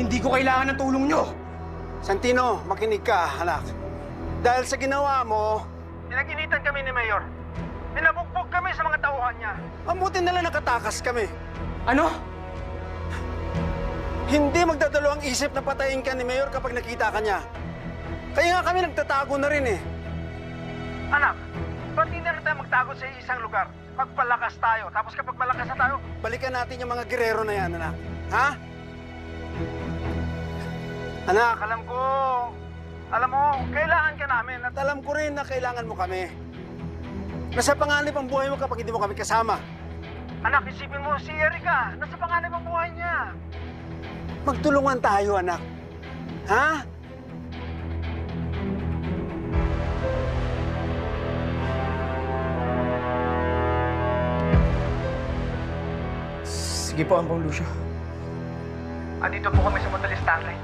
Hindi ko kailangan ng tulong nyo! Santino, makinig ka, anak. Dahil sa ginawa mo, pinag-initan kami ni Mayor. Pinabugbog kami sa mga tauhan niya. Mabuti na lang nakatakas kami. Ano? Hindi magdadalawang isip na patayin ka ni Mayor kapag nakita ka niya. Kaya nga kami nagtatago na rin eh. Anak, ba't hindi na tayo magtago sa isang lugar? Magpalakas tayo, tapos kapag malakas na tayo, balikan natin yung mga gerero na yan, anak. Ha? Anak, alam mo, kailangan ka namin at alam ko rin na kailangan mo kami. Nasa panganib ang buhay mo kapag hindi mo kami kasama. Anak, isipin mo si Erika, nasa panganib ang buhay niya. Magtulungan tayo, anak. Ha? Sige po, Ampong Lucio. Andito po kami sa Motel Stanley.